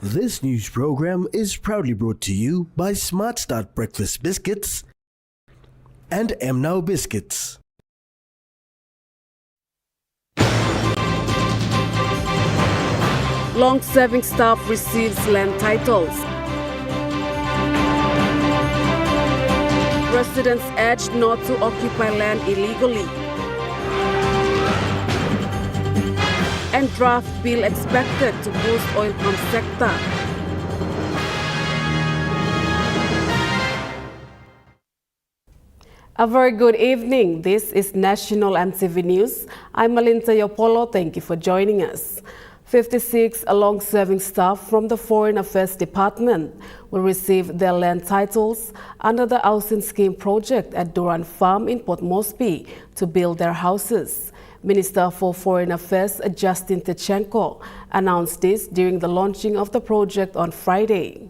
This news program is proudly brought to you by Smart Start Breakfast Biscuits and Now Biscuits. Long-serving staff receives land titles. Residents urged not to occupy land illegally. And draft bill expected to boost oil pump sector. A very good evening. This is National EMTV News. I'm Malinta Yopolo. Thank you for joining us. 56 long-serving staff from the Foreign Affairs Department will receive their land titles under the housing scheme project at Duran Farm in Port Moresby to build their houses. Minister for Foreign Affairs Justin Tchenko announced this during the launching of the project on Friday.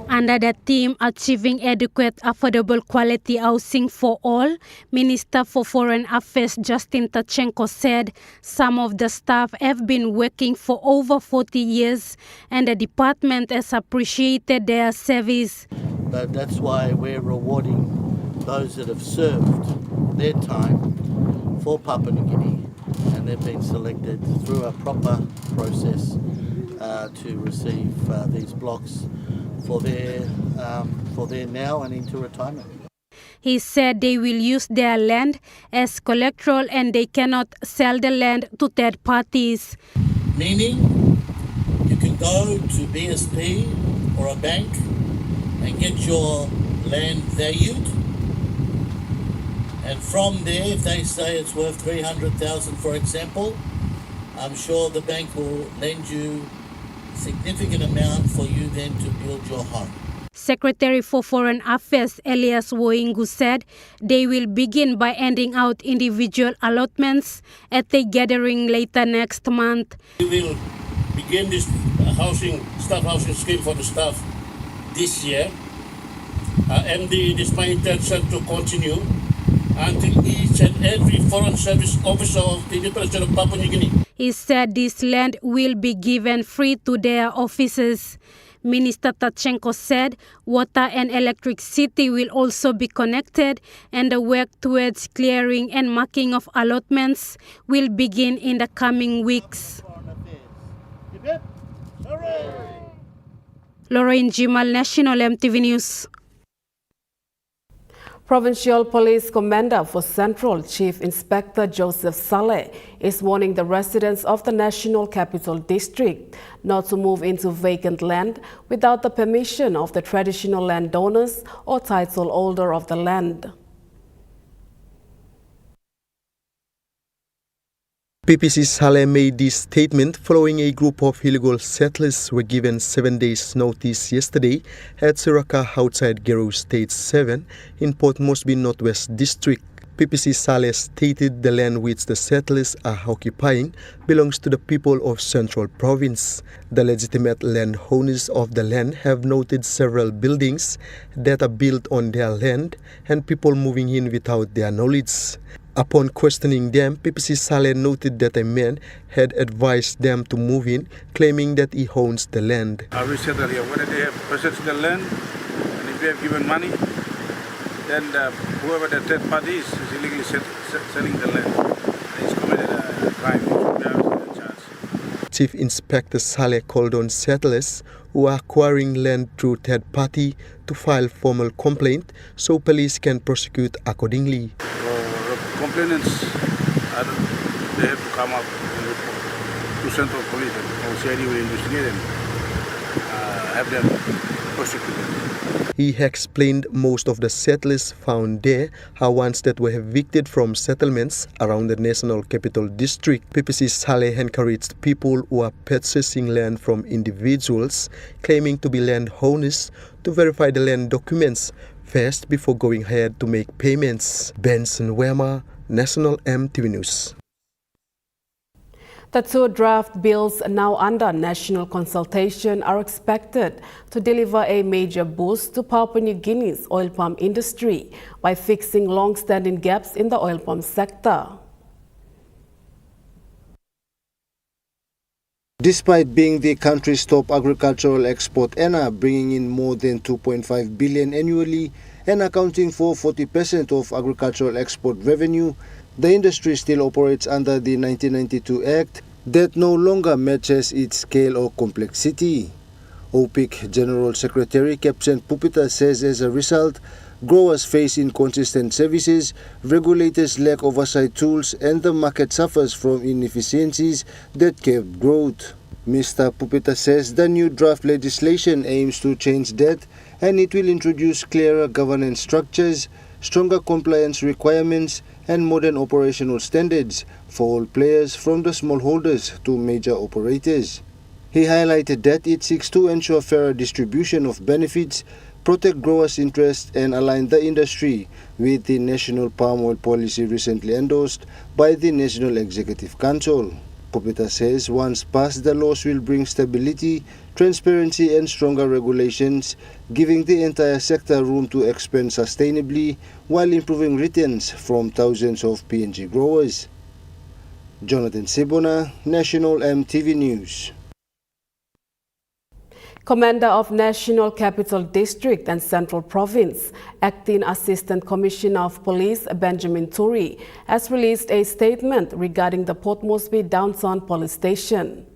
Under the theme Achieving Adequate Affordable Quality Housing for All, Minister for Foreign Affairs Justin Tchenko said some of the staff have been working for over 40 years and the department has appreciated their service. But that's why we're rewarding those that have served their time for Papua New Guinea, and they've been selected through a proper process to receive these blocks for their now and into retirement. He said they will use their land as collateral and they cannot sell the land to third parties. Meaning, you can go to BSP or a bank and get your land valued, and from there, if they say it's worth 300,000, for example, I'm sure the bank will lend you a significant amount for you then to build your home. Secretary for Foreign Affairs Elias Woingu said they will begin by handing out individual allotments at a gathering later next month. We will begin this staff housing scheme for the staff this year, and it is my intention to continue until each and every foreign service officer of the Independent State of Papua New Guinea. He said this land will be given free to their offices. Minister Tchenko said water and electricity will also be connected and the work towards clearing and marking of allotments will begin in the coming weeks. Lorraine Jimal, National EMTV News. Provincial Police Commander for Central, Chief Inspector Joseph Saleh, is warning the residents of the National Capital District not to move into vacant land without the permission of the traditional landowners or title holder of the land. PPC Saleh made this statement following a group of illegal settlers were given 7 days notice yesterday at Siraka outside Gero State 7 in Port Moresby Northwest District. PPC Saleh stated the land which the settlers are occupying belongs to the people of Central Province. The legitimate landowners of the land have noted several buildings that are built on their land and people moving in without their knowledge. Upon questioning them, PPC Saleh noted that a man had advised them to move in, claiming that he owns the land. We said earlier, whether they have possessed the land, and if they have given money, then whoever the third party is illegally selling the land. He's committed a crime. Chief Inspector Saleh called on settlers who are acquiring land through third party to file formal complaint so police can prosecute accordingly. Complainants, they have to come up and report to Central Police, or CID will investigate and have them prosecuted. He explained most of the settlers found there are ones that were evicted from settlements around the National Capital District. PPC Saleh encouraged people who are purchasing land from individuals claiming to be landowners to verify the land documents first before going ahead to make payments. Benson Wema, National EMTV News. The two draft bills now under national consultation are expected to deliver a major boost to Papua New Guinea's oil palm industry by fixing long-standing gaps in the oil palm sector. Despite being the country's top agricultural export earner, bringing in more than 2.5 billion annually and accounting for 40% of agricultural export revenue, the industry still operates under the 1992 Act that no longer matches its scale or complexity. OPIC General Secretary Captain Pupita says as a result, growers face inconsistent services, regulators lack oversight tools, and the market suffers from inefficiencies that curb growth. Mr. Pupita says the new draft legislation aims to change that, and it will introduce clearer governance structures, stronger compliance requirements, and modern operational standards for all players from the smallholders to major operators. He highlighted that it seeks to ensure fairer distribution of benefits, protect growers' interests, and align the industry with the National Palm Oil Policy recently endorsed by the National Executive Council. Pupita says once passed, the laws will bring stability, transparency, and stronger regulations, giving the entire sector room to expand sustainably while improving returns from thousands of PNG growers. Jonathan Sibona, National EMTV News. Commander of National Capital District and Central Province, Acting Assistant Commissioner of Police Benjamin Turi, has released a statement regarding the Port Moresby Downtown Police Station.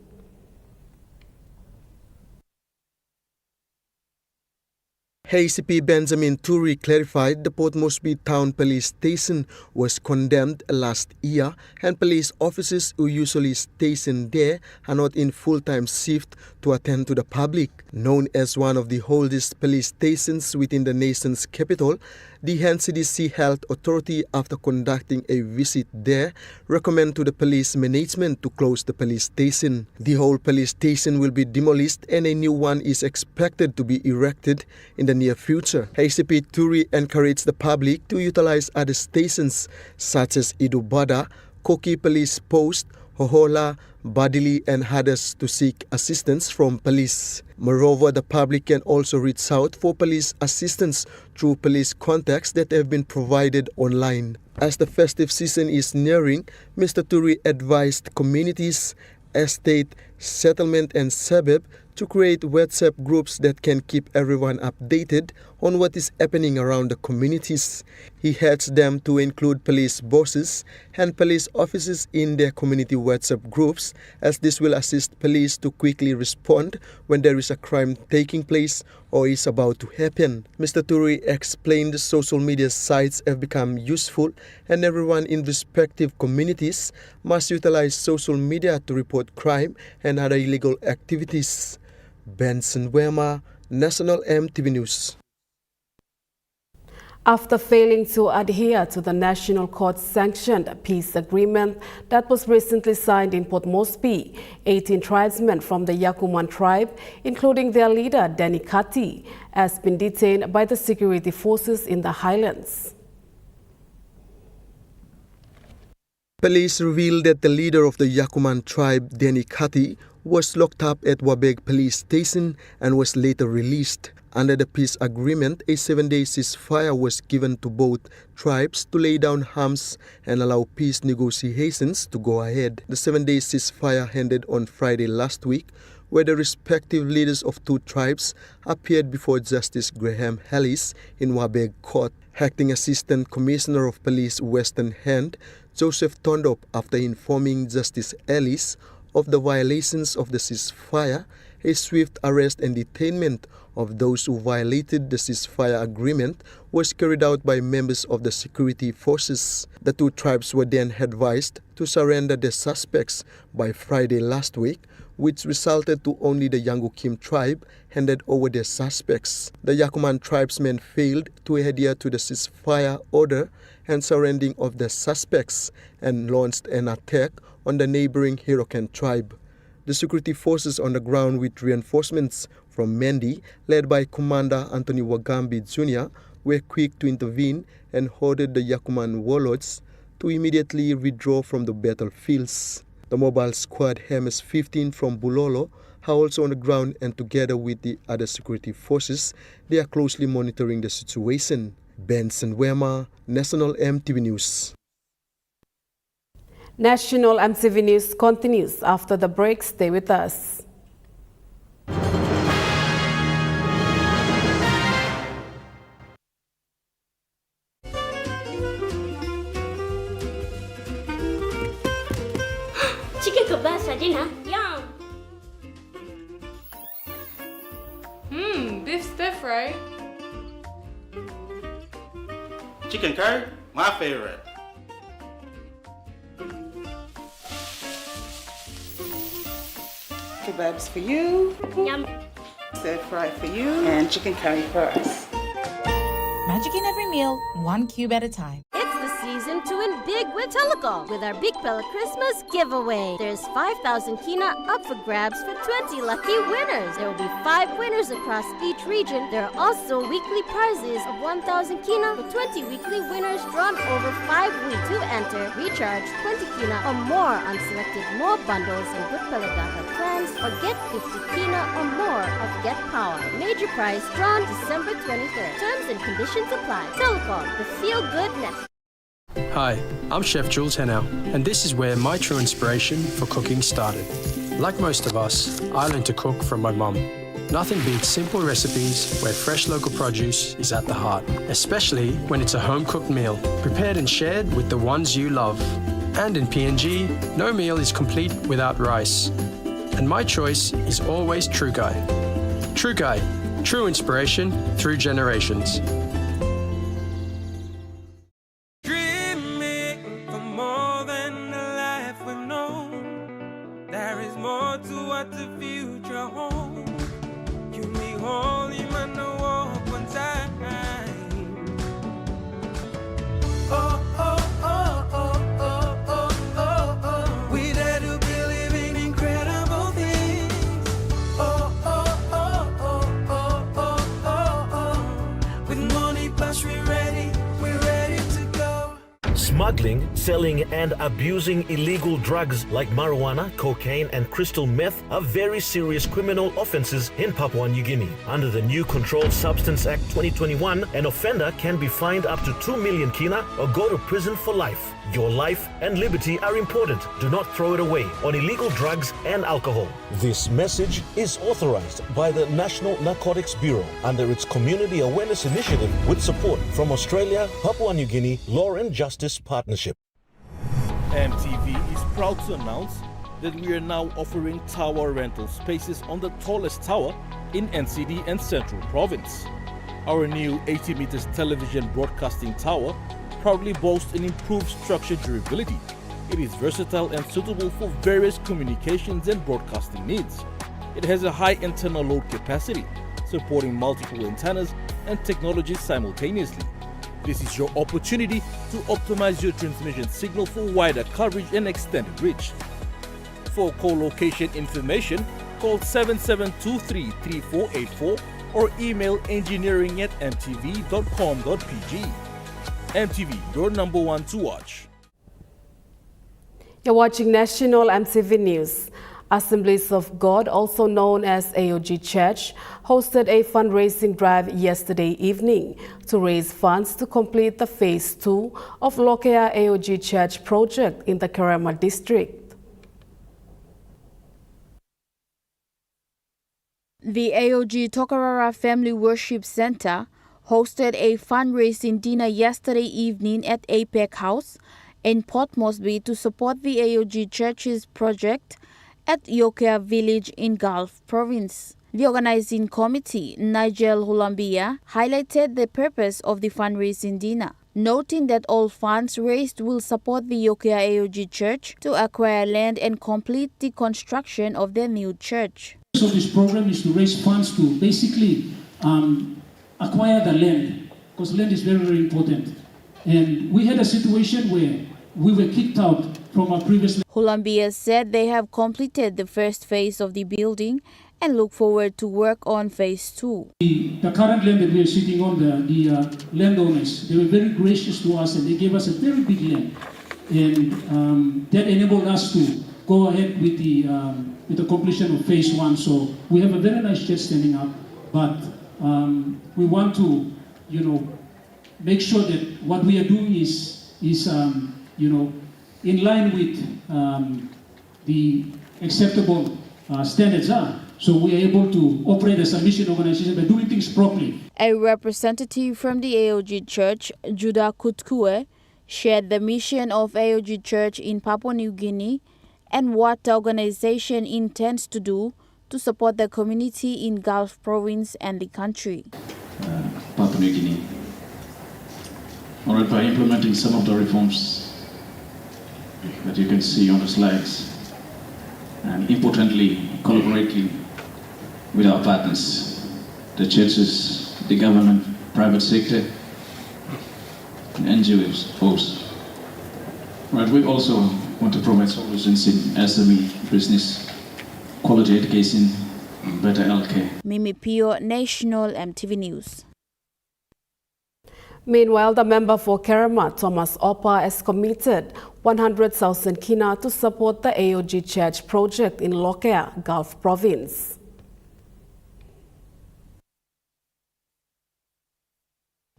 ACP Benjamin Turi clarified the Port Moresby Town Police Station was condemned last year and police officers who usually stationed there are not in full-time shift to attend to the public. Known as one of the oldest police stations within the nation's capital, the NCDC Health Authority, after conducting a visit there, recommend to the police management to close the police station. The whole police station will be demolished and a new one is expected to be erected in the near future. ACP Turi encouraged the public to utilize other stations such as Idubada, Koki Police Post, Hohola, Badili, and others to seek assistance from police. Moreover, the public can also reach out for police assistance through police contacts that have been provided online. As the festive season is nearing, Mr. Turi advised communities, estate, settlement, and suburb to create WhatsApp groups that can keep everyone updated on what is happening around the communities. He urged them to include police bosses and police officers in their community WhatsApp groups, as this will assist police to quickly respond when there is a crime taking place or is about to happen. Mr. Turi explained social media sites have become useful and everyone in respective communities must utilize social media to report crime and other illegal activities. Benson Wema, National EMTV News. After failing to adhere to the National Court-sanctioned peace agreement that was recently signed in Port Moresby, 18 tribesmen from the Yakuman tribe, including their leader Danny Kati, has been detained by the security forces in the highlands. Police revealed that the leader of the Yakuman tribe, Danny Kati, was locked up at Wabeg Police Station and was later released. Under the peace agreement, a 7-day ceasefire was given to both tribes to lay down arms and allow peace negotiations to go ahead. The 7-day ceasefire ended on Friday last week, where the respective leaders of two tribes appeared before Justice Graham Ellis in Wabeg Court. Acting Assistant Commissioner of Police Western Hand, Joseph Tondop, after informing Justice Ellis of the violations of the ceasefire, a swift arrest and detainment of those who violated the ceasefire agreement was carried out by members of the security forces. The two tribes were then advised to surrender their suspects by Friday last week, which resulted to only the Yangukim tribe handed over their suspects. The Yakuman tribesmen failed to adhere to the ceasefire order and surrendering of the suspects and launched an attack on the neighboring Hirokan tribe. The security forces on the ground with reinforcements from Mendi, led by Commander Anthony Wagambi Jr., were quick to intervene and ordered the Yakuman warlords to immediately withdraw from the battlefields. The mobile squad MS-15 from Bulolo are also on the ground, and together with the other security forces, they are closely monitoring the situation. Benson Wema, National EMTV News. National MTV News continues after the break. Stay with us. Chicken kebab for dinner. Yum! Beef stir fry. Chicken curry, my favorite. Kebabs for you, Yum! stir fry for you, and chicken curry for us. Magic in every meal, one cube at a time. It's the season to win big with Telecom with our Big Pella Christmas giveaway. There's 5,000 kina up for grabs for 20 lucky winners. There will be 5 winners across each region. There are also weekly prizes of 1,000 kina for 20 weekly winners drawn over 5 weeks. To enter, recharge 20 kina or more on selected more bundles in Big Pella data plans or get 50 kina or more of Get Power. Major prize drawn December 23rd. Terms and conditions apply. Telecom, the feel-good network. Hi, I'm Chef Jules Henao, and this is where my true inspiration for cooking started. Like most of us, I learned to cook from my mum. Nothing beats simple recipes where fresh local produce is at the heart, especially when it's a home-cooked meal, prepared and shared with the ones you love. And in PNG, no meal is complete without rice. And my choice is always True Guy. True Guy, true inspiration through generations. Smuggling, selling and abusing illegal drugs like marijuana, cocaine and crystal meth are very serious criminal offenses in Papua New Guinea. Under the new Controlled Substance Act 2021, an offender can be fined up to 2 million kina or go to prison for life. Your life and liberty are important. Do not throw it away on illegal drugs and alcohol. This message is authorized by the National Narcotics Bureau under its Community Awareness Initiative with support from Australia, Papua New Guinea Law and Justice Partnership. EMTV is proud to announce that we are now offering tower rental spaces on the tallest tower in NCD and Central Province. Our new 80 meters television broadcasting tower proudly boasts an improved structure durability. It is versatile and suitable for various communications and broadcasting needs. It has a high internal load capacity, supporting multiple antennas and technologies simultaneously. This is your opportunity to optimize your transmission signal for wider coverage and extended reach. For co-location information, call 7723-3484 or email engineering@mtv.com.pg. MTV, your number one to watch. You're watching National MTV News. Assemblies of God, also known as AOG Church, hosted a fundraising drive yesterday evening to raise funds to complete the Phase 2 of Lokea AOG Church project in the Kerema district. The AOG Tokarara Family Worship Center hosted a fundraising dinner yesterday evening at APEC House in Port Moresby to support the AOG Church's project at Yokea Village in Gulf Province. The organizing committee, Nigel Hulambia, highlighted the purpose of the fundraising dinner, noting that all funds raised will support the Yokea AOG Church to acquire land and complete the construction of their new church. So this program is to raise funds to basically acquire the land, because land is very, very important. And we had a situation where we were kicked out from our previous. Hulambia said they have completed the first phase of the building and look forward to work on Phase 2. The current land that we are sitting on, the landowners, they were very gracious to us and they gave us a very big land. And that enabled us to go ahead with the completion of Phase 1. So we have a very nice church standing up, but we want to, make sure that what we are doing is in line with the acceptable standards are. So we are able to operate as a mission organization by doing things properly. A representative from the AOG Church, Judah Kutkue, shared the mission of AOG Church in Papua New Guinea and what the organization intends to do to support the community in Gulf Province and the country. Papua New Guinea. Alright, by implementing some of the reforms that you can see on the slides, and importantly, collaborating with our partners, the churches, the government, private sector, and NGOs, folks. Right, we also want to provide solutions in SME, business, quality education, and better healthcare. Mimi Pio, National EMTV News. Meanwhile, the member for Kerema, Thomas Opa, has committed 100,000 kina to support the AOG Church project in Lokea, Gulf Province.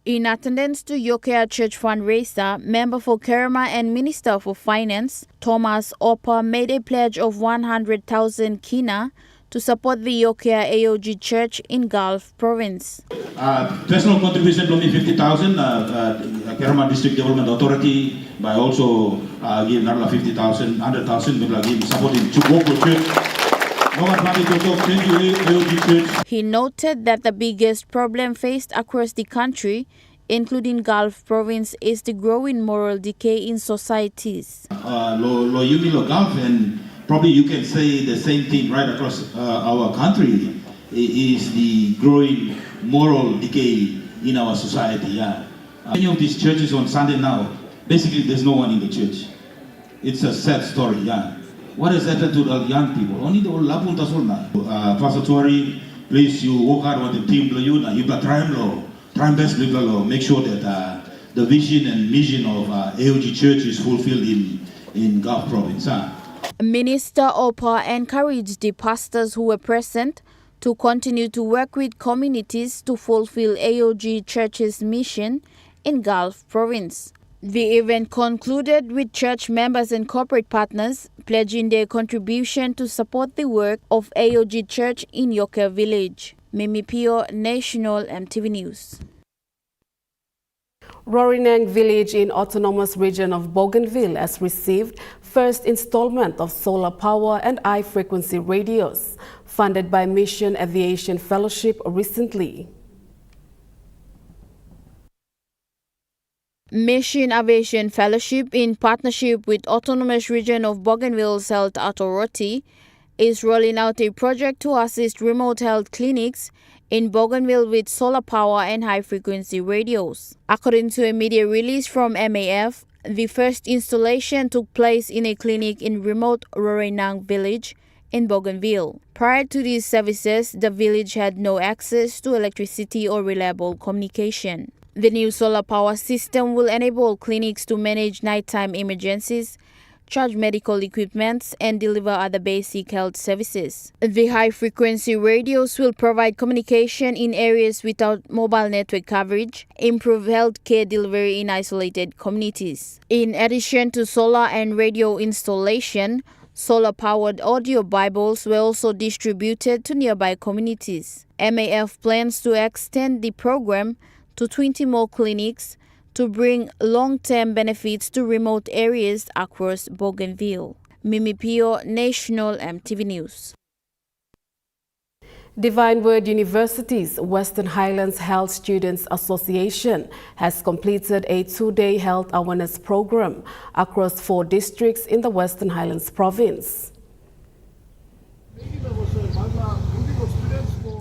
In attendance to Yokea Church fundraiser, member for Kerema and Minister for Finance, Thomas Opa, made a pledge of 100,000 kina to support the Yokea AOG Church in Gulf Province. Personal contribution from me 50,000, Kerema District Development Authority by also give another 50,000, 100,000 people give supporting local church. He noted that the biggest problem faced across the country, including Gulf Province, is the growing moral decay in societies. Gulf, and probably you can say the same thing right across our country, is the growing moral decay in our society. Yeah. Many of these churches on Sunday now, basically there's no one in the church. It's a sad story. Yeah. What has happened to the young people? Only the Lapunta Solna. Pastor Tori, please, you work hard on the team. You try best, make sure that the vision and mission of AOG Church is fulfilled in Gulf Province. Minister Opa encouraged the pastors who were present to continue to work with communities to fulfill AOG Church's mission in Gulf Province. The event concluded with church members and corporate partners pledging their contribution to support the work of AOG Church in Yokea Village. Mimi Pio, National EMTV News. Rorinang Village in Autonomous Region of Bougainville has received first installment of solar power and high-frequency radios funded by Mission Aviation Fellowship recently. Mission Aviation Fellowship, in partnership with Autonomous Region of Bougainville's Health Authority, is rolling out a project to assist remote health clinics in Bougainville with solar power and high-frequency radios. According to a media release from MAF, the first installation took place in a clinic in remote Rorinang village in Bougainville. Prior to these services, the village had no access to electricity or reliable communication. The new solar power system will enable clinics to manage nighttime emergencies, charge medical equipment, and deliver other basic health services. The high-frequency radios will provide communication in areas without mobile network coverage, improve healthcare delivery in isolated communities. In addition to solar and radio installation, solar-powered audio Bibles were also distributed to nearby communities. MAF plans to extend the program to 20 more clinics to bring long-term benefits to remote areas across Bougainville. Mimi Pio, National EMTV News. Divine Word University's Western Highlands Health Students Association has completed a two-day health awareness program across 4 districts in the Western Highlands province.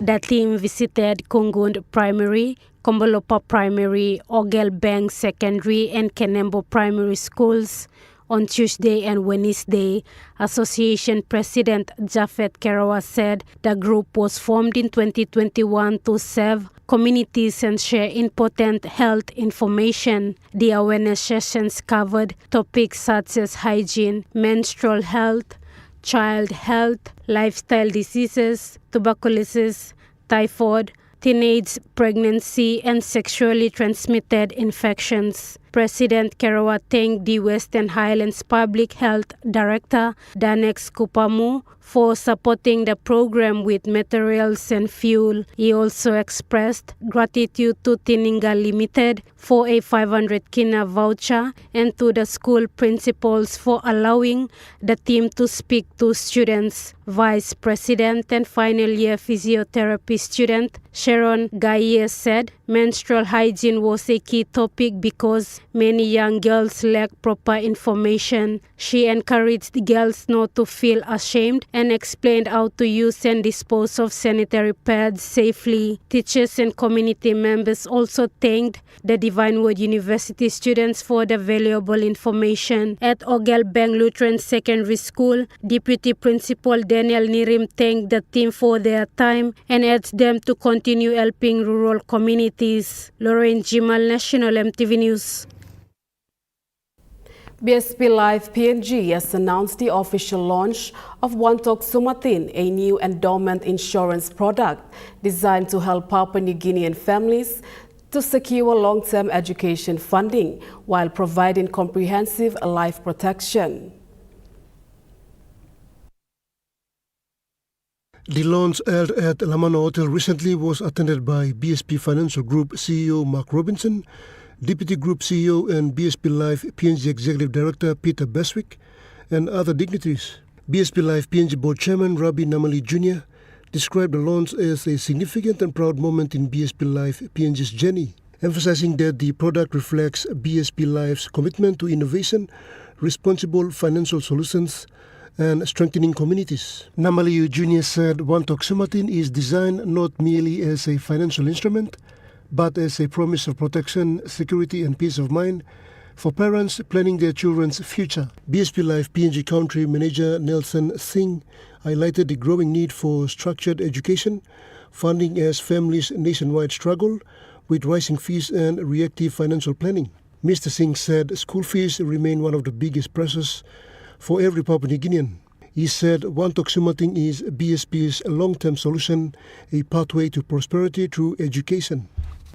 The team visited Kungund Primary, Kombolopa Primary, Ogel Bank Secondary and Kenembo Primary Schools on Tuesday and Wednesday. Association President Jafet Kerawa said the group was formed in 2021 to serve communities and share important health information. The awareness sessions covered topics such as hygiene, menstrual health, child health, lifestyle diseases, tuberculosis, typhoid, teenage pregnancy, and sexually transmitted infections. President Kerawa thanked the Western Highlands Public Health Director, Danex Kupamu, for supporting the program with materials and fuel. He also expressed gratitude to Tininga Limited for a 500 kina voucher and to the school principals for allowing the team to speak to students. Vice President and final year physiotherapy student Sharon Gaye said menstrual hygiene was a key topic because many young girls lack proper information. She encouraged girls not to feel ashamed and explained how to use and dispose of sanitary pads safely. Teachers and community members also thanked the Divine Word University students for the valuable information. At Ogelbeng Lutheran Secondary School, Deputy Principal Daniel Nirim thanked the team for their time and urged them to continue helping rural communities. Lauren Jimal, National EMTV News. BSP Life PNG has announced the official launch of Wantok Sumatin, a new endowment insurance product designed to help Papua New Guinean families to secure long-term education funding while providing comprehensive life protection. The launch held at Lamano Hotel recently was attended by BSP Financial Group CEO Mark Robinson, Deputy Group CEO and BSP Life PNG Executive Director Peter Beswick, and other dignitaries. BSP Life PNG Board Chairman Rabi Namali Jr. described the launch as a significant and proud moment in BSP Life PNG's journey, emphasizing that the product reflects BSP Life's commitment to innovation, responsible financial solutions, and strengthening communities. Namali Jr. said Wantok Sumatin is designed not merely as a financial instrument, but as a promise of protection, security and peace of mind for parents planning their children's future. BSP Life PNG Country Manager Nelson Singh highlighted the growing need for structured education funding as families nationwide struggle with rising fees and reactive financial planning. Mr. Singh said school fees remain one of the biggest pressures for every Papua New Guinean. He said Wantok Sumatin is BSP's long-term solution, a pathway to prosperity through education.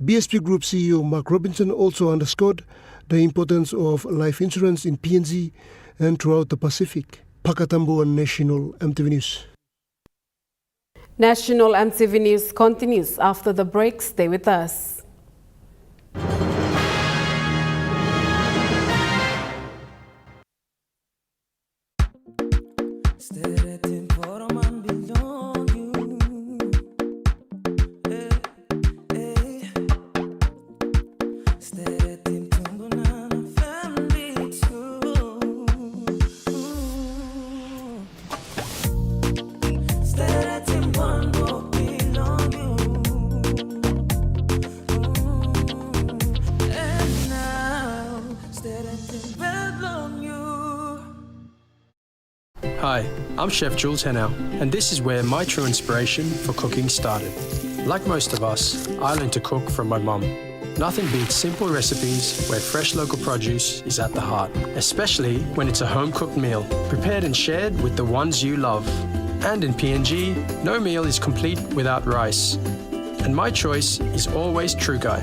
BSP Group CEO Mark Robinson also underscored the importance of life insurance in PNG and throughout the Pacific. Pakatambo and National EMTV News. National EMTV News continues after the break. Stay with us. Hi, I'm Chef Jules Henao, and this is where my true inspiration for cooking started. Like most of us, I learned to cook from my mum. Nothing beats simple recipes where fresh local produce is at the heart, especially when it's a home-cooked meal, prepared and shared with the ones you love. And in PNG, no meal is complete without rice. And my choice is always True Guy.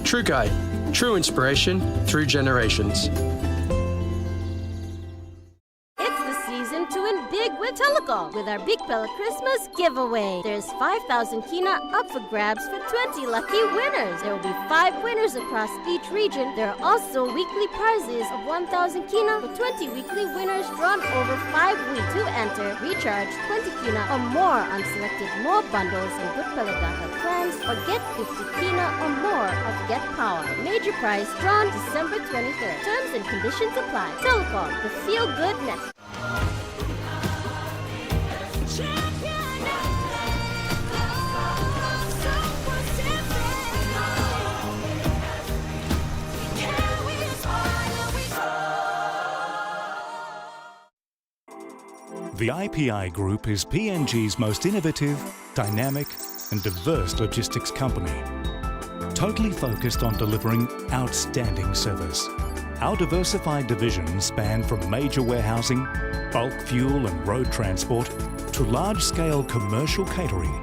True Guy, true inspiration through generations. With our Big Pella Christmas giveaway. There's 5,000 kina up for grabs for 20 lucky winners. There will be 5 winners across each region. There are also weekly prizes of 1,000 kina for 20 weekly winners drawn over 5 weeks. To enter, recharge 20 kina or more on selected more bundles and Good Pella data plans or get 50 kina or more of Get Power. Major prize drawn December 23rd. Terms and conditions apply. Telecom, the feel-good network. The IPI Group is PNG's most innovative, dynamic and diverse logistics company, totally focused on delivering outstanding service. Our diversified divisions span from major warehousing, bulk fuel and road transport to large-scale commercial catering.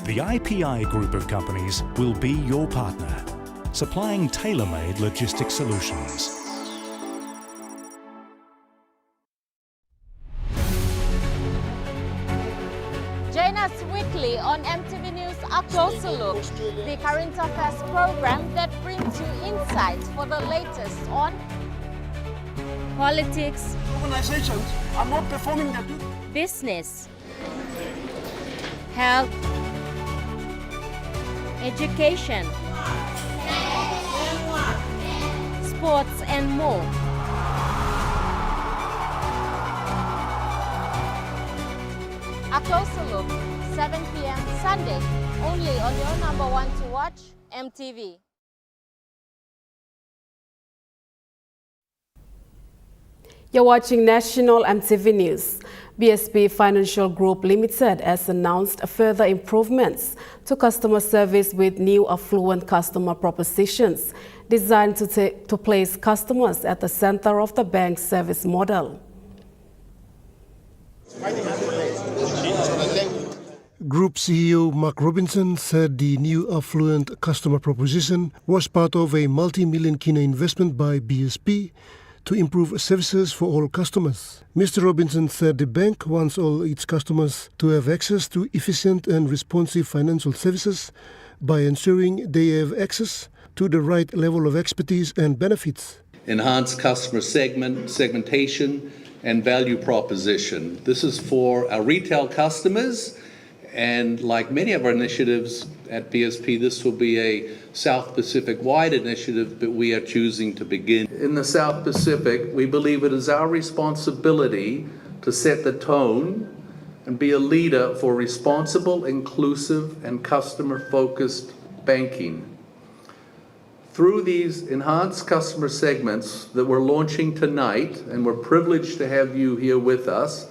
The IPI Group of companies will be your partner, supplying tailor-made logistics solutions. Join us weekly on MTV News A Closer Look, the current affairs program that brings you insights for the latest on politics, organizations are not performing their duty, business, health, education, sports, and more. A Closer Look, 7 p.m. Sunday, only on your number one to watch, MTV. You're watching National MTV News. BSP Financial Group Limited has announced further improvements to customer service with new affluent customer propositions designed to place customers at the center of the bank's service model. Group CEO Mark Robinson said the new affluent customer proposition was part of a multi-million kina investment by BSP to improve services for all customers. Mr. Robinson said the bank wants all its customers to have access to efficient and responsive financial services by ensuring they have access to the right level of expertise and benefits. Enhanced customer segmentation and value proposition. This is for our retail customers, and like many of our initiatives at BSP, this will be a South Pacific-wide initiative, but we are choosing to begin. In the South Pacific, we believe it is our responsibility to set the tone and be a leader for responsible, inclusive, and customer-focused banking. Through these enhanced customer segments that we're launching tonight, and we're privileged to have you here with us,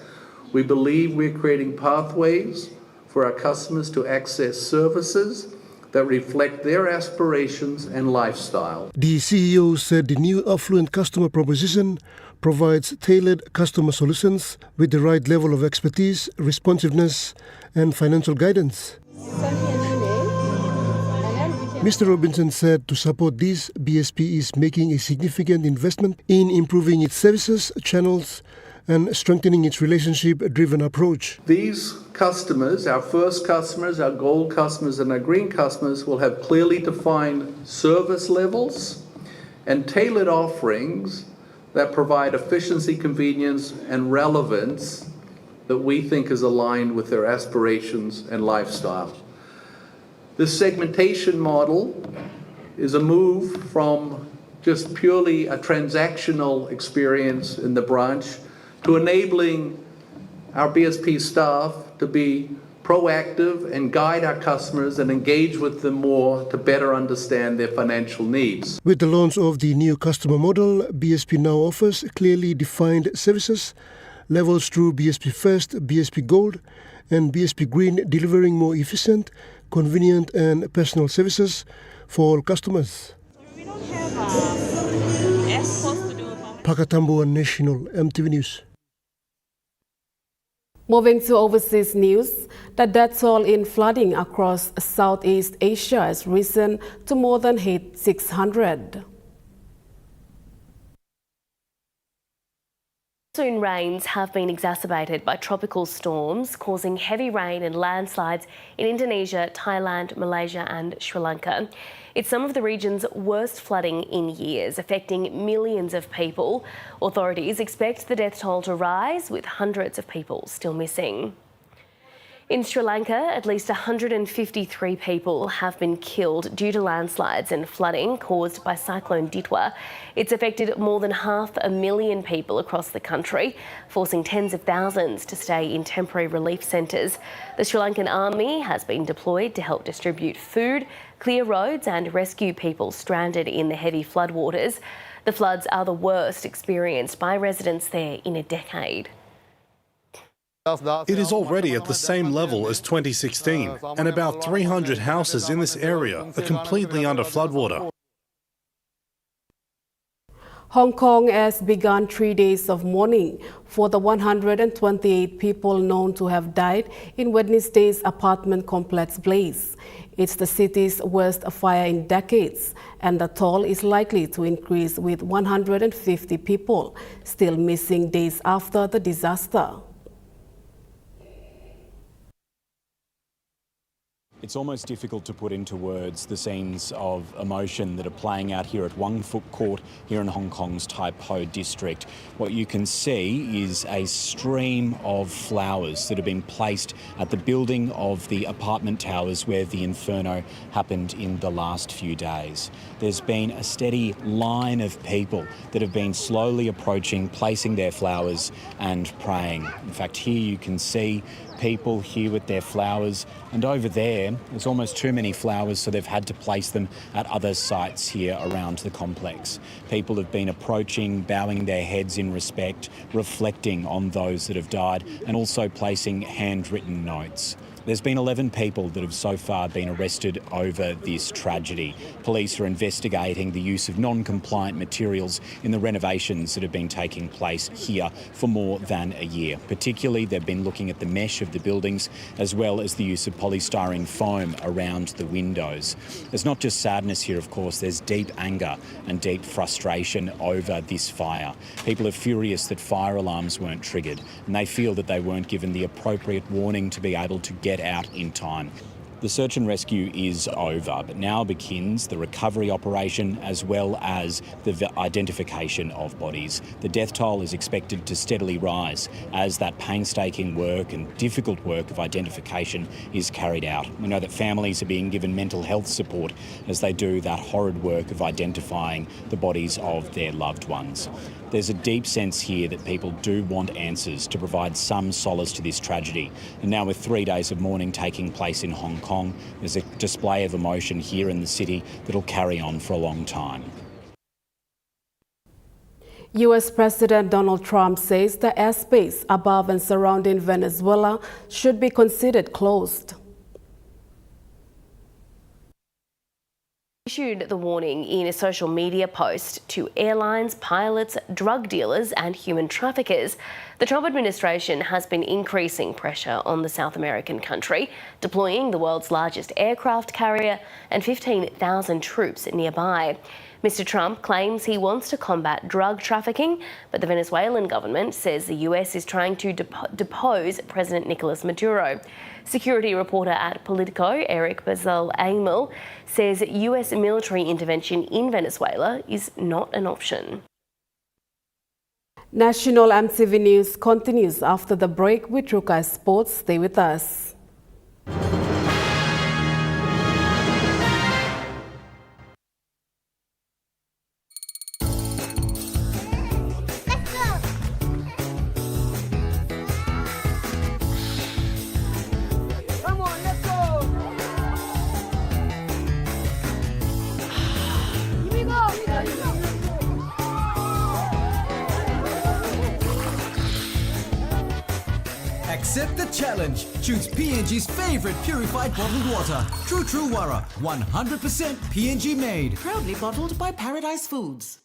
we believe we're creating pathways for our customers to access services that reflect their aspirations and lifestyle. The CEO said the new affluent customer proposition provides tailored customer solutions with the right level of expertise, responsiveness, and financial guidance. Mr. Robinson said to support this, BSP is making a significant investment in improving its services, channels, and strengthening its relationship-driven approach. These customers, our first customers, our gold customers, and our green customers will have clearly defined service levels and tailored offerings that provide efficiency, convenience, and relevance that we think is aligned with their aspirations and lifestyle. This segmentation model is a move from just purely a transactional experience in the branch to enabling our BSP staff to be proactive and guide our customers and engage with them more to better understand their financial needs. With the launch of the new customer model, BSP now offers clearly defined services levels through BSP First, BSP Gold, and BSP Green, delivering more efficient, convenient, and personal services for all customers. Pakatambuan National MTV News. Moving to overseas news, the death toll in flooding across Southeast Asia has risen to more than 600. Monsoon rains have been exacerbated by tropical storms, causing heavy rain and landslides in Indonesia, Thailand, Malaysia and Sri Lanka. It's some of the region's worst flooding in years, affecting millions of people. Authorities expect the death toll to rise, with hundreds of people still missing. In Sri Lanka, at least 153 people have been killed due to landslides and flooding caused by Cyclone Ditwa. It's affected more than 500,000 people across the country, forcing tens of thousands to stay in temporary relief centres. The Sri Lankan army has been deployed to help distribute food, clear roads and rescue people stranded in the heavy floodwaters. The floods are the worst experienced by residents there in a decade. It is already at the same level as 2016, and about 300 houses in this area are completely under floodwater. Hong Kong has begun 3 days of mourning for the 128 people known to have died in Wednesday's apartment complex blaze. It's the city's worst fire in decades, and the toll is likely to increase with 150 people still missing days after the disaster. It's almost difficult to put into words the scenes of emotion that are playing out here at Wang Fuk Court here in Hong Kong's Tai Po district. What you can see is a stream of flowers that have been placed at the building of the apartment towers where the inferno happened in the last few days. There's been a steady line of people that have been slowly approaching, placing their flowers and praying. In fact, here you can see people here with their flowers, and over there's almost too many flowers, so they've had to place them at other sites here around the complex. People have been approaching, bowing their heads in respect, reflecting on those that have died, and also placing handwritten notes. There's been 11 people that have so far been arrested over this tragedy. Police are investigating the use of non-compliant materials in the renovations that have been taking place here for more than a year. Particularly, they've been looking at the mesh of the buildings as well as the use of polystyrene foam around the windows. There's not just sadness here, of course, there's deep anger and deep frustration over this fire. People are furious that fire alarms weren't triggered, and they feel that they weren't given the appropriate warning to be able to get out in time. The search and rescue is over, but now begins the recovery operation as well as the identification of bodies. The death toll is expected to steadily rise as that painstaking work and difficult work of identification is carried out. We know that families are being given mental health support as they do that horrid work of identifying the bodies of their loved ones. There's a deep sense here that people do want answers to provide some solace to this tragedy. And now with 3 days of mourning taking place in Hong Kong, there's a display of emotion here in the city that'll carry on for a long time. U.S. President Donald Trump says the airspace above and surrounding Venezuela should be considered closed. Issued the warning in a social media post to airlines, pilots, drug dealers and human traffickers. The Trump administration has been increasing pressure on the South American country, deploying the world's largest aircraft carrier and 15,000 troops nearby. Mr. Trump claims he wants to combat drug trafficking, but the Venezuelan government says the US is trying to depose President Nicolas Maduro. Security reporter at Politico, Eric Bazal-Amel, says US military intervention in Venezuela is not an option. National EMTV News continues after the break with Rukai Sports. Stay with us. Accept the challenge. Choose PNG's favorite purified bottled water. True Wara, 100% PNG made. Proudly bottled by Paradise Foods.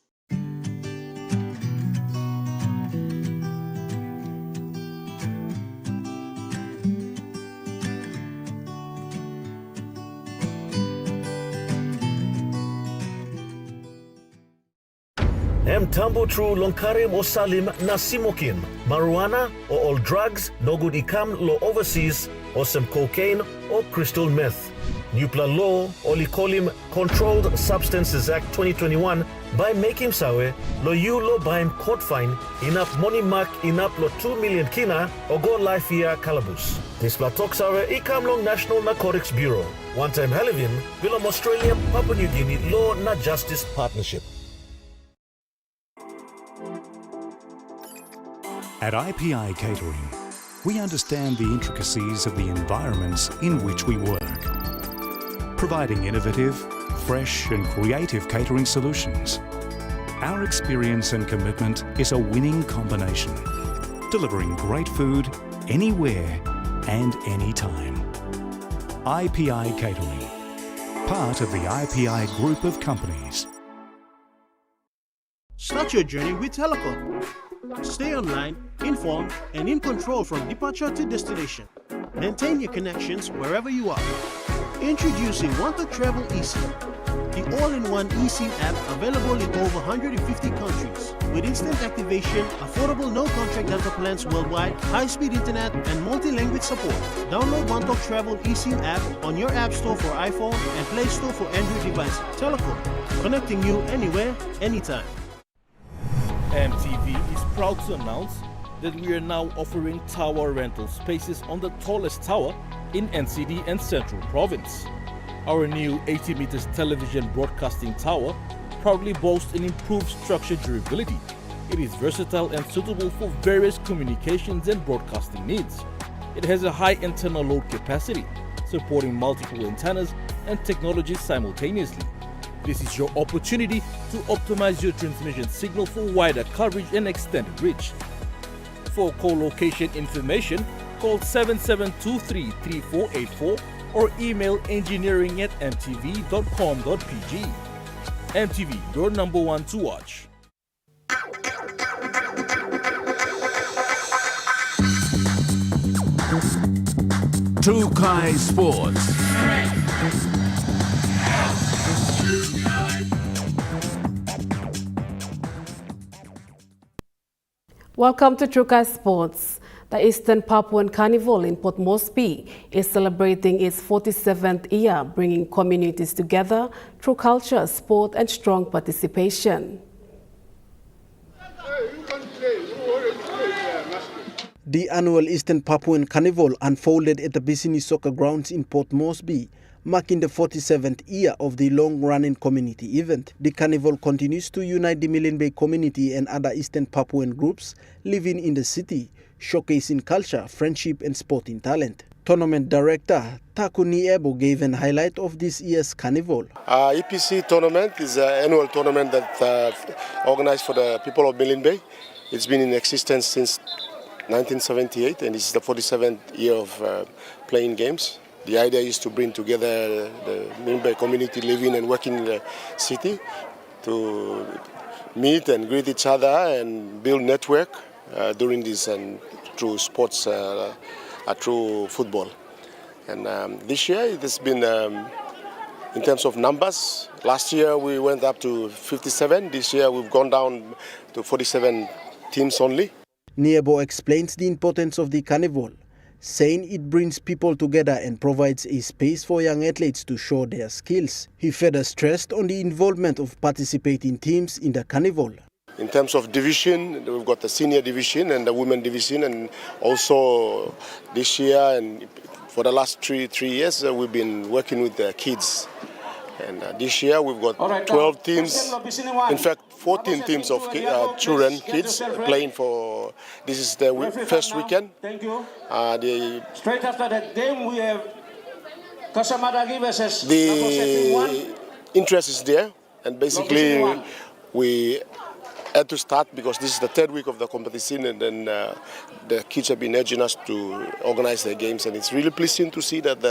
Mtambo tru lonkarim o salim na simokim. Marijuana or all drugs no good ikam lo overseas or some cocaine or crystal meth. Nupla law or likolim Controlled Substances Act 2021 by making sawe lo you lo baim court fine enough money mark enough lo 2 million kina or go life year calabus. This platok sawe ikam long National Narcotics Bureau. One time halivim bilom Australia Papua New Guinea Law na Justice Partnership. At IPI Catering, we understand the intricacies of the environments in which we work, providing innovative, fresh and creative catering solutions. Our experience and commitment is a winning combination, delivering great food anywhere and anytime. IPI Catering, part of the IPI group of companies. Start your journey with Telecom. Stay online, informed, and in control from departure to destination. Maintain your connections wherever you are. Introducing Want to Travel eSIM, the all-in-one eSIM app available in over 150 countries. With instant activation, affordable no-contract data plans worldwide, high-speed internet, and multi-language support. Download Want to Travel eSIM app on your App Store for iPhone and Play Store for Android devices. Telecom, connecting you anywhere, anytime. EMTV is proud to announce that we are now offering tower rental spaces on the tallest tower in NCD and Central Province. Our new 80 meters television broadcasting tower proudly boasts an improved structure durability. It is versatile and suitable for various communications and broadcasting needs. It has a high antenna load capacity, supporting multiple antennas and technologies simultaneously. This is your opportunity to optimize your transmission signal for wider coverage and extended reach. For co-location information, call 7723-3484 or email engineering@mtv.com.pg. MTV, your number one to watch. Trukai Sports. Welcome to Trukai Sports. The Eastern Papuan Carnival in Port Moresby is celebrating its 47th year, bringing communities together through culture, sport, and strong participation. The annual Eastern Papuan Carnival unfolded at the Bisini Soccer Grounds in Port Moresby, marking the 47th year of the long-running community event. The carnival continues to unite the Milne Bay community and other Eastern Papuan groups living in the city, showcasing culture, friendship, and sporting talent. Tournament director Taku Niebo gave an highlight of this year's carnival. EPC tournament is an annual tournament that organized for the people of Milne Bay. It's been in existence since 1978, and this is the 47th year of playing games. The idea is to bring together the Milne Bay community living and working in the city to meet and greet each other and build network during this and through sports, through football. And this year it has been, in terms of numbers, last year we went up to 57. This year we've gone down to 47 teams only. Niebo explains the importance of the carnival, saying it brings people together and provides a space for young athletes to show their skills. He further stressed on the involvement of participating teams in the carnival. In terms of division, we've got the senior division and the women division, and also this year and for the last three years we've been working with the kids. And this year we've got 12 teams, in fact 14 teams of children, kids playing for, this is the first weekend. Thank you. Straight after that game we have Kasamada versus the interest is there, and basically we had to start because this is the third week of the competition, and then the kids have been urging us to organize their games, and it's really pleasing to see that,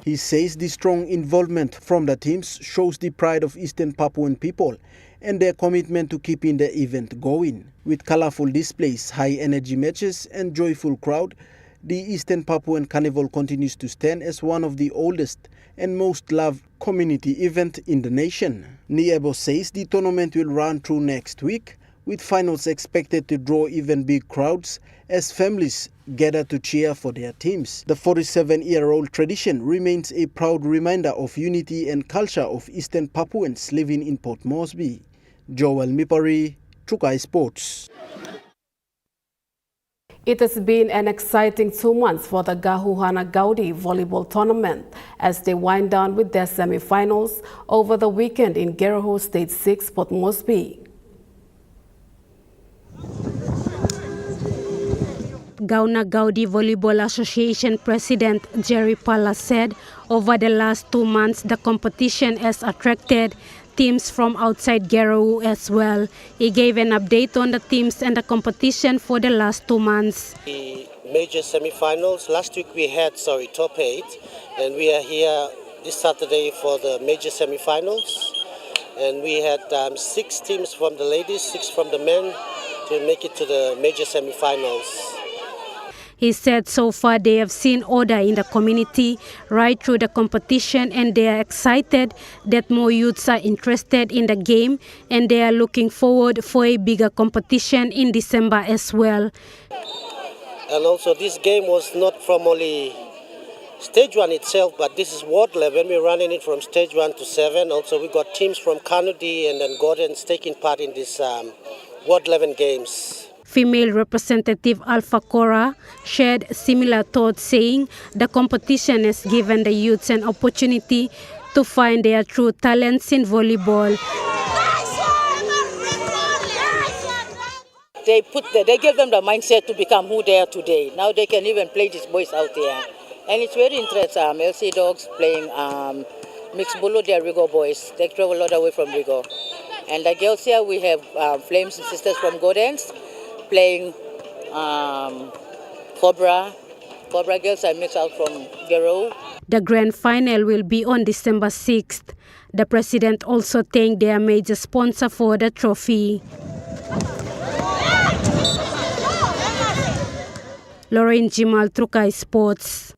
He says the strong involvement from the teams shows the pride of Eastern Papuan people and their commitment to keeping the event going. With colorful displays, high-energy matches, and joyful crowd, the Eastern Papuan Carnival continues to stand as one of the oldest and most loved community event in the nation. Niebo says the tournament will run through next week, with finals expected to draw even big crowds as families gather to cheer for their teams. The 47-year-old tradition remains a proud reminder of unity and culture of Eastern Papuans living in Port Moresby. Joel Mipari, Trukai Sports. It has been an exciting 2 months for the Gahuhana Gaudi volleyball tournament as they wind down with their semi-finals over the weekend in Geraho State 6, Port Moresby. Gauna Gaudi Volleyball Association President Jerry Pala said over the last 2 months the competition has attracted teams from outside Gerahu as well. He gave an update on the teams and the competition for the last 2 months. The major semi-finals, last week we had top 8, and we are here this Saturday for the major semi-finals, and we had 6 teams from the ladies, 6 from the men to make it to the major semi-finals. He said so far they have seen order in the community right through the competition, and they are excited that more youths are interested in the game, and they are looking forward for a bigger competition in December as well. And also this game was not from only stage 1 itself, but this is ward level. We're running it from stage 1 to 7. Also we got teams from Kanudi and then Gordon's taking part in this ward 11 games. Female representative Alpha Cora shared similar thoughts, saying the competition has given the youths an opportunity to find their true talents in volleyball. They give them the mindset to become who they are today. Now they can even play these boys out there. And it's very interesting. LC Dogs playing Mixed Bulu, they are Rigo boys. They travel a lot away from Rigo. And the girls here, we have Flames and Sisters from Godens playing Cobra. Cobra girls are mixed out from Gero. The grand final will be on December 6th. The president also thanked their major sponsor for the trophy. Lauren Jimal, Trukai Sports.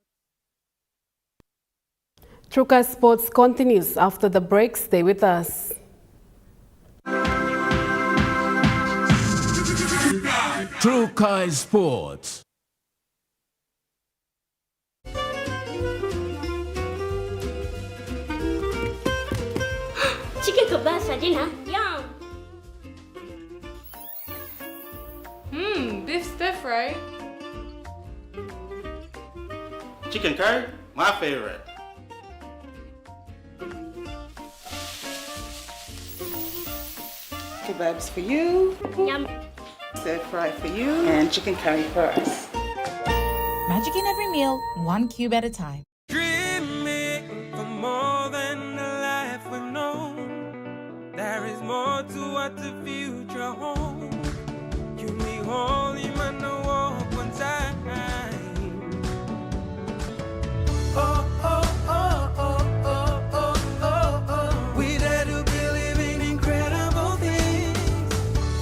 Trukai Sports continues after the break. Stay with us. Trukai Sports. Chicken kebab for dinner. Yum. Beef stir fry. Chicken curry, my favorite. Kebabs for you. Yum. Stir fry for you. And chicken curry for us. Magic in every meal, 1 cube at a time. Dreaming for more than the life we've known. There is more to what the future holds. You need holy man to walk one time. Oh, oh, oh, oh, oh, oh, oh, oh. We dare to believe in incredible things.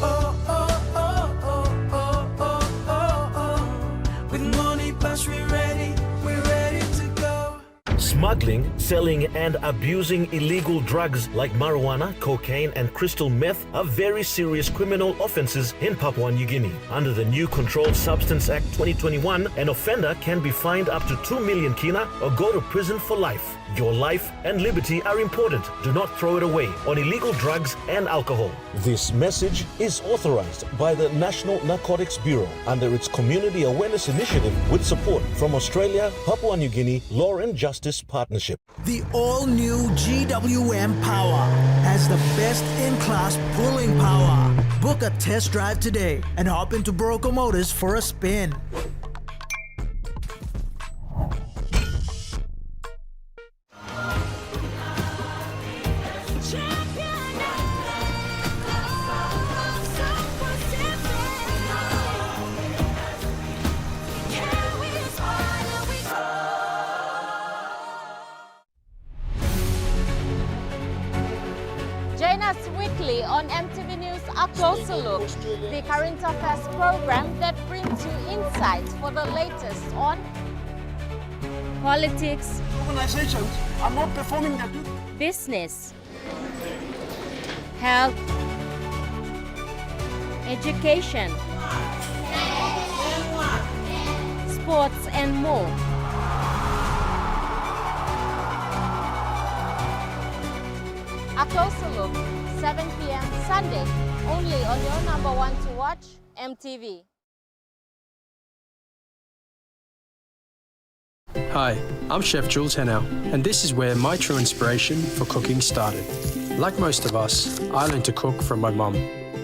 Oh, oh, oh, oh, oh, oh, oh, oh. With money plus we're ready to go. Smuggling, selling and abusing illegal drugs like marijuana, cocaine and crystal meth are very serious criminal offences in Papua New Guinea. Under the new Controlled Substance Act 2021, an offender can be fined up to 2 million kina or go to prison for life. Your life and liberty are important. Do not throw it away on illegal drugs and alcohol. This message is authorized by the National Narcotics Bureau under its Community Awareness Initiative with support from Australia, Papua New Guinea Law and Justice Partnership. The all-new GWM Power has the best-in-class pulling power. Book a test drive today and hop into Broco Motors for a spin. Join us weekly on MTV News A Closer Look, the current affairs program that brings you insights for the latest on politics, organizations are not performing their duty, business, health, education, sports and more. A Closer Look, 7 p.m. Sunday, only on your number one to watch, MTV. Hi, I'm Chef Jules Henow, and this is where my true inspiration for cooking started. Like most of us, I learned to cook from my mum.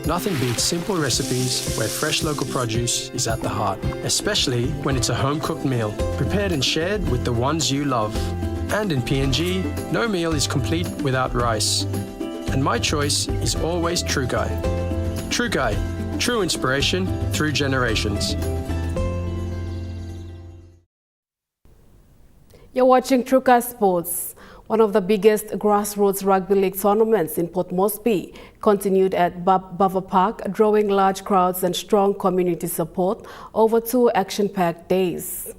Nothing beats simple recipes where fresh local produce is at the heart, especially when it's a home-cooked meal, prepared and shared with the ones you love. And in PNG, no meal is complete without rice. And my choice is always Trukai. Trukai, true inspiration through generations. You're watching Trukai Sports. One of the biggest grassroots rugby league tournaments in Port Moresby continued at Bava Park, drawing large crowds and strong community support over 2 action-packed days.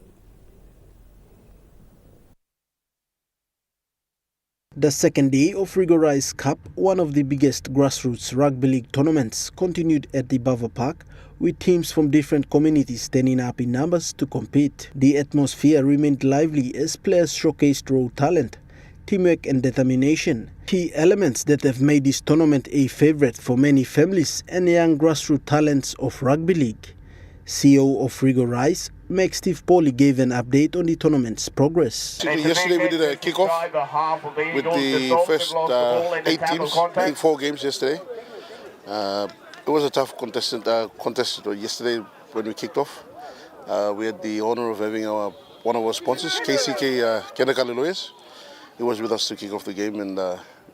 The second day of Rigorise Cup, one of the biggest grassroots rugby league tournaments, continued at the Bava Park, with teams from different communities standing up in numbers to compete. The atmosphere remained lively as players showcased raw talent, teamwork and determination, key elements that have made this tournament a favourite for many families and young grassroots talents of rugby league. CEO of Rigorise, Meg Steve Pauly, gave an update on the tournament's progress. Yesterday we did a kick-off with the first 8 teams, playing 4 games yesterday. It was a tough contest yesterday when we kicked off. We had the honour of having one of our sponsors, KCK Kenakali Lawyers. He was with us to kick off the game, and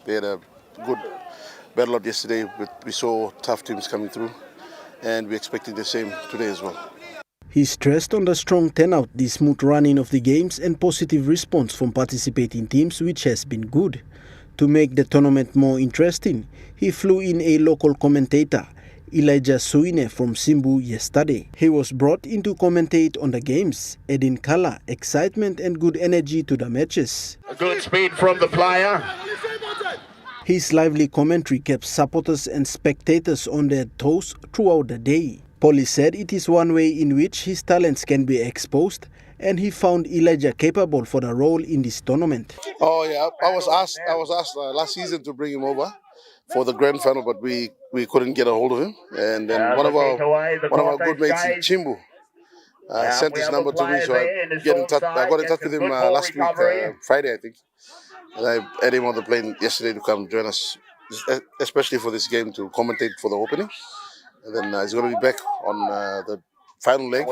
they had a good battle out yesterday. We saw tough teams coming through, and we're expecting the same today as well. He stressed on the strong turnout, the smooth running of the games and positive response from participating teams, which has been good. To make the tournament more interesting, he flew in a local commentator, Elijah Suine from Simbu, yesterday. He was brought in to commentate on the games, adding colour, excitement and good energy to the matches. A good speed from the player. His lively commentary kept supporters and spectators on their toes throughout the day. Pauly said it is one way in which his talents can be exposed, and he found Elijah capable for the role in this tournament. Oh yeah, I was asked last season to bring him over for the grand final, but we couldn't get a hold of him. And then one of our good mates in Chimbu sent his number to me, so I got in touch with him last week, Friday I think. And I had him on the plane yesterday to come join us, especially for this game, to commentate for the opening. And then he's going to be back on the final leg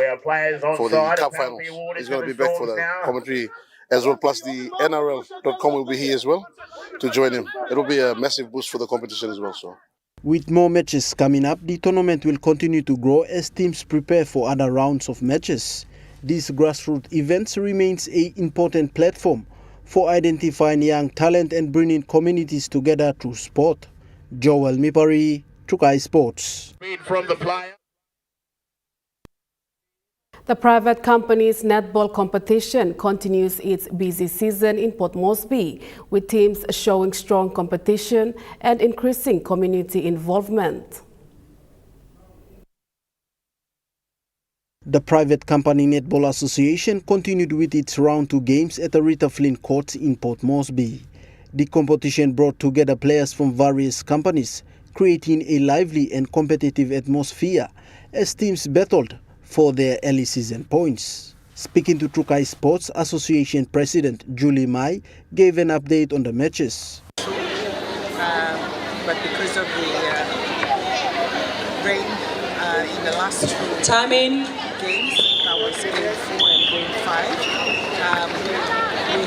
for the cup finals. He's going to be back for the commentary as well, plus the NRL.com will be here as well to join him. It will be a massive boost for the competition as well. So, with more matches coming up, the tournament will continue to grow as teams prepare for other rounds of matches. These grassroots events remains an important platform for identifying young talent and bringing communities together through sport. Joel Mipari, Trukai Sports. From the player. The private company's netball competition continues its busy season in Port Moresby, with teams showing strong competition and increasing community involvement. The Private Company Netball Association continued with its round 2 games at the Rita Flynn Court in Port Moresby. The competition brought together players from various companies, creating a lively and competitive atmosphere as teams battled for their early season points. Speaking to Trukai Sports Association President Julie Mai gave an update on the matches. But because of the rain in the last 2 games, that was game 4 and game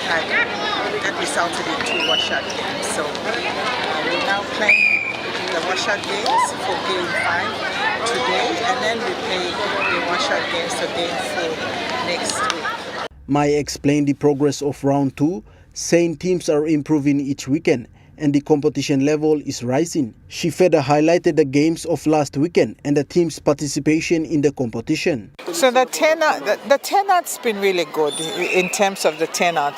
5, that resulted in 2 washout games. So we're now playing the washout games for game 5 today, and then we play the washout games for game 4 next week. Mai explained the progress of round 2, saying teams are improving each weekend and the competition level is rising. She further highlighted the games of last weekend and the team's participation in the competition. So the turnout's been really good in terms of the turnout.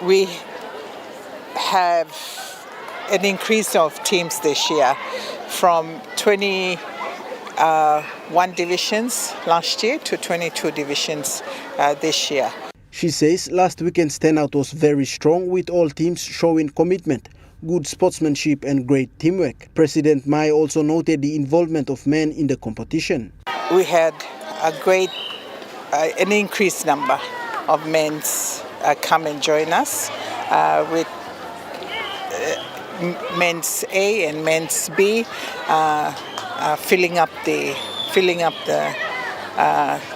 We have an increase of teams this year from 21 divisions last year to 22 divisions this year. She says last weekend's turnout was very strong, with all teams showing commitment, good sportsmanship and great teamwork. President Mai also noted the involvement of men in the competition. We had an increased number of men come and join us with men's A and men's B, filling up the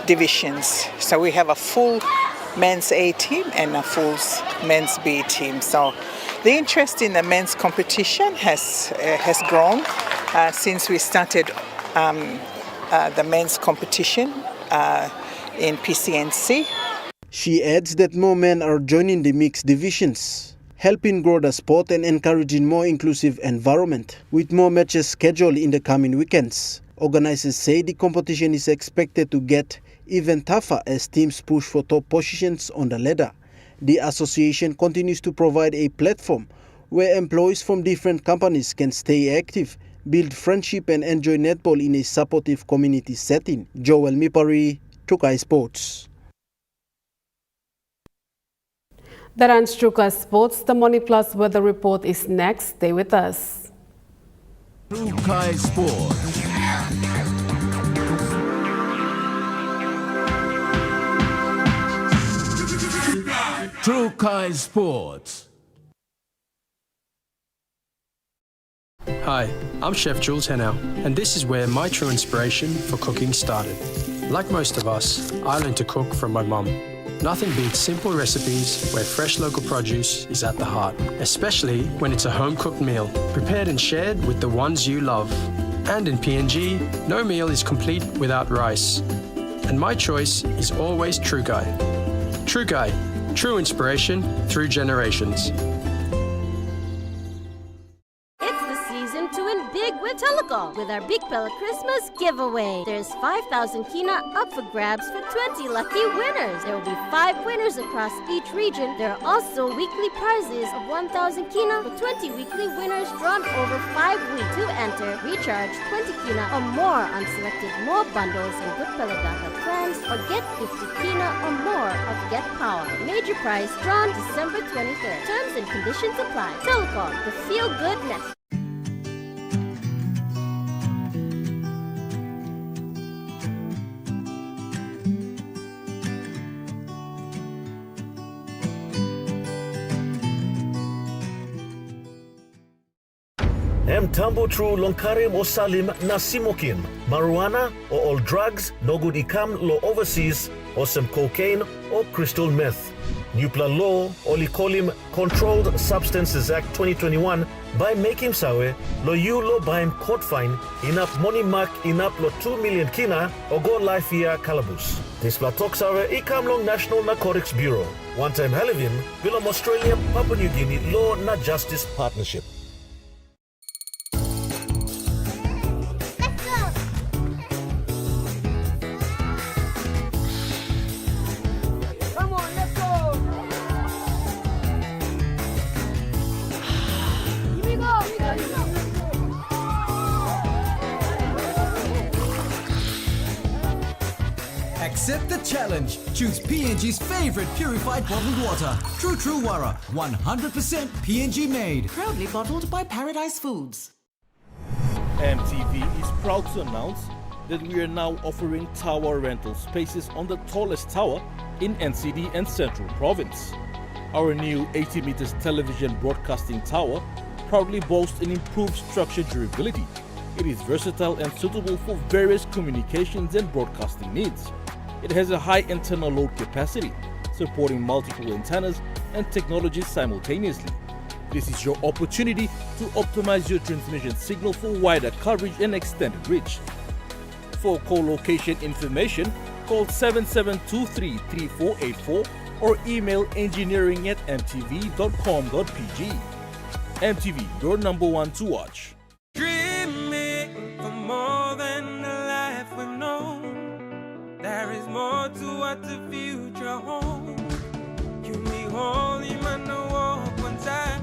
divisions. So we have a full men's A team and a full men's B team. So the interest in the men's competition has grown since we started the men's competition in PCNC. She adds that more men are joining the mixed divisions, helping grow the sport and encouraging more inclusive environment. With more matches scheduled in the coming weekends, organizers say the competition is expected to get even tougher as teams push for top positions on the ladder. The association continues to provide a platform where employees from different companies can stay active, build friendship and enjoy netball in a supportive community setting. Joel Mipari, Trukai Sports. That ends Trukai Sports. The Money Plus weather report is next. Stay with us. Trukai Sports. Trukai Sports. Hi, I'm Chef Jules Henao, and this is where my true inspiration for cooking started. Like most of us, I learned to cook from my mum. Nothing beats simple recipes where fresh local produce is at the heart, especially when it's a home-cooked meal, prepared and shared with the ones you love. And in PNG, no meal is complete without rice. And my choice is always Trukai. Trukai, true inspiration through generations. Telecom with our Big Pella Christmas giveaway. There's 5,000 kina up for grabs for 20 lucky winners. There will be 5 winners across each region. There are also weekly prizes of 1,000 kina for 20 weekly winners drawn over 5 weeks. To enter, recharge 20 kina or more on selected more bundles and Good Pella Data plans or get 50 kina or more of Get Power. Major prize drawn December 23rd. Terms and conditions apply. Telecom, the feel-good network. Tambo tru lonkarim o salim na simokin, marijuana or all drugs no good ikam lo overseas or some cocaine or crystal meth. Nupla law olikolim Controlled Substances Act 2021 by making sawe lo you lo baim court fine inap money mark inap lo 2 million kina or go life year calabus. This platok sawe ikam long National Narcotics Bureau. One time halivim bilom Australia Papua New Guinea Law na Justice Partnership. Accept the challenge. Choose PNG's favorite purified bottled water. True Wara, 100% PNG made. Proudly bottled by Paradise Foods. EMTV is proud to announce that we are now offering tower rental spaces on the tallest tower in NCD and Central Province. Our new 80 meters television broadcasting tower proudly boasts an improved structure durability. It is versatile and suitable for various communications and broadcasting needs. It has a high internal load capacity, supporting multiple antennas and technologies simultaneously. This is your opportunity to optimize your transmission signal for wider coverage and extended reach. For co-location information, call 7723-3484 or email engineering@mtv.com.pg. MTV, your number one to watch. Dreaming for more than the life we've known. There is more to what the future holds. You me holy man, no walk one time.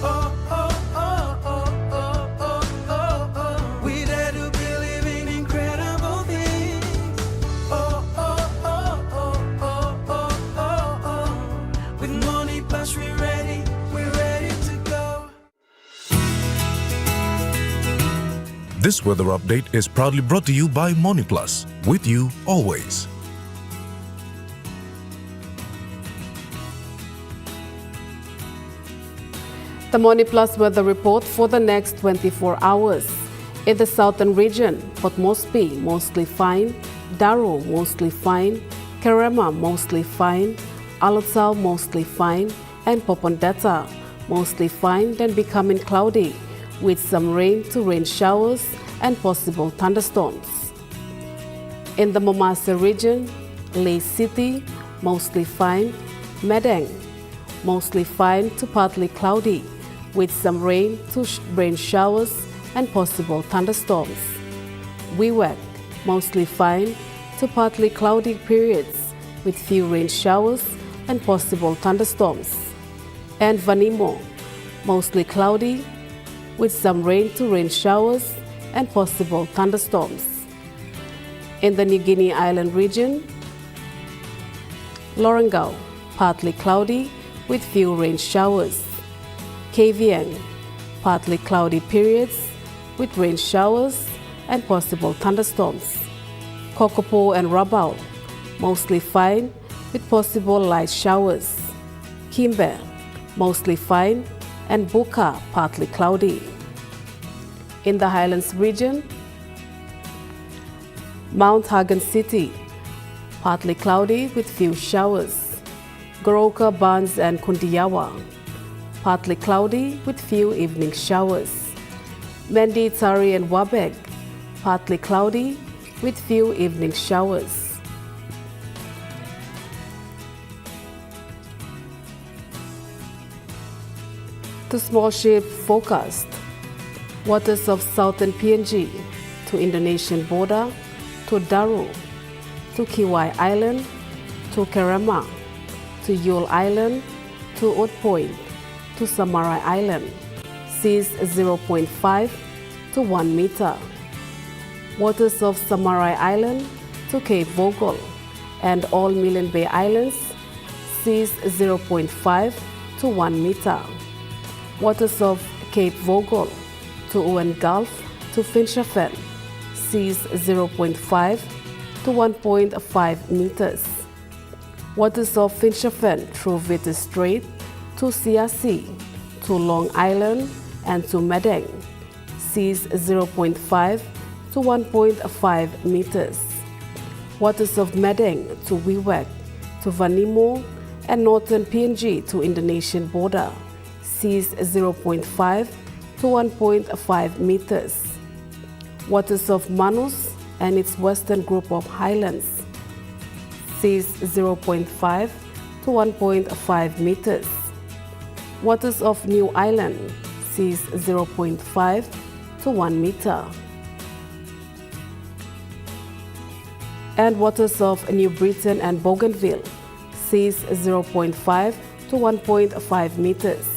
Oh, oh, oh, oh, oh, oh, oh, oh. We dare to believe in incredible things. Oh, oh, oh, oh, oh, oh, oh, oh. With money plus we're ready to go. This weather update is proudly brought to you by Money Plus, with you always. The Money Plus weather report for the next 24 hours. In the southern region, Port Moresby mostly fine, Darrow mostly fine, Kerema mostly fine, Alatsau mostly fine, and Popondetta mostly fine then becoming cloudy, with some rain to rain showers and possible thunderstorms. In the Momasa region, Leh City, mostly fine. Madang, mostly fine to partly cloudy, with some rain to rain showers and possible thunderstorms. Wewak, mostly fine to partly cloudy periods, with few rain showers and possible thunderstorms. And Vanimo, mostly cloudy, with some rain to rain showers and possible thunderstorms. In the New Guinea Island region, Lorengau, partly cloudy with few rain showers. Kavieng, partly cloudy periods with rain showers and possible thunderstorms. Kokopo and Rabaul, mostly fine with possible light showers. Kimber, mostly fine, and Buka, partly cloudy. In the Highlands region, Mount Hagen City, partly cloudy with few showers. Goroka, Barnes and Kundiawa, partly cloudy with few evening showers. Mendi, Tari and Wabeg, partly cloudy with few evening showers. To small ship forecast. Waters of southern PNG to Indonesian border, to Daru, to Kiwai Island, to Kerema, to Yule Island, to Oat Point, to Samarai Island, seas 0.5 to 1 meter. Waters of Samarai Island to Cape Vogel and all Millen Bay Islands, seas 0.5 to 1 meter. Waters of Cape Vogel to Owen Gulf to Finschhafen, seas 0.5 to 1.5 meters. Waters of Finschhafen through Vitus Strait to Sea, to Long Island and to Madang, seas 0.5 to 1.5 meters. Waters of Madang to Wewak, to Vanimo and northern PNG to Indonesian border, seas 0.5 to 1.5 meters. Waters of Manus and its western group of highlands, seas 0.5 to 1.5 meters. Waters of New Island, seas 0.5 to 1 meter. And waters of New Britain and Bougainville, seas 0.5 to 1.5 meters.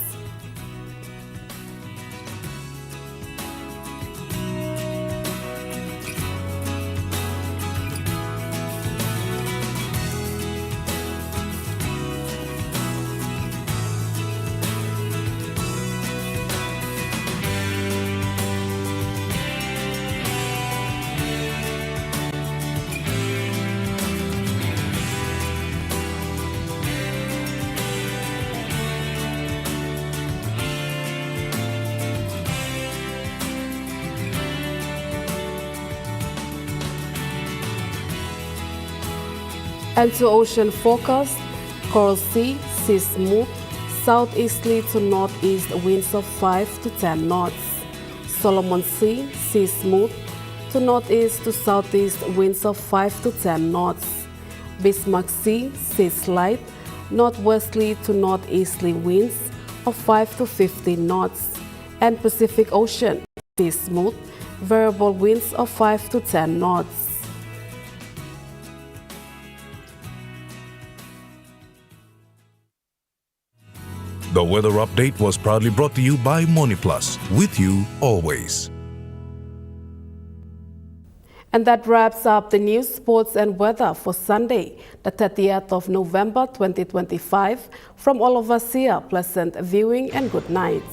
And to ocean forecast, Coral Sea, seas smooth, southeasterly to northeast winds of 5 to 10 knots. Solomon Sea, seas smooth, to northeast to southeast winds of 5 to 10 knots. Bismarck Sea, seas light, northwesterly to northeasterly winds of 5 to 15 knots. And Pacific Ocean, seas smooth, variable winds of 5 to 10 knots. The weather update was proudly brought to you by MoneyPlus, with you always. And that wraps up the news, sports and weather for Sunday, the 30th of November 2025. From all of us here, pleasant viewing and good night.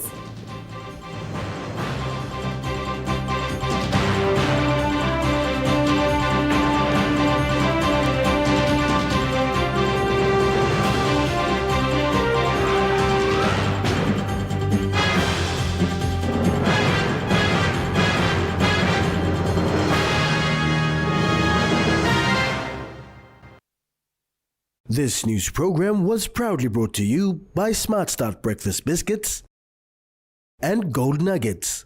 This news program was proudly brought to you by Smart Start Breakfast Biscuits and Gold Nuggets.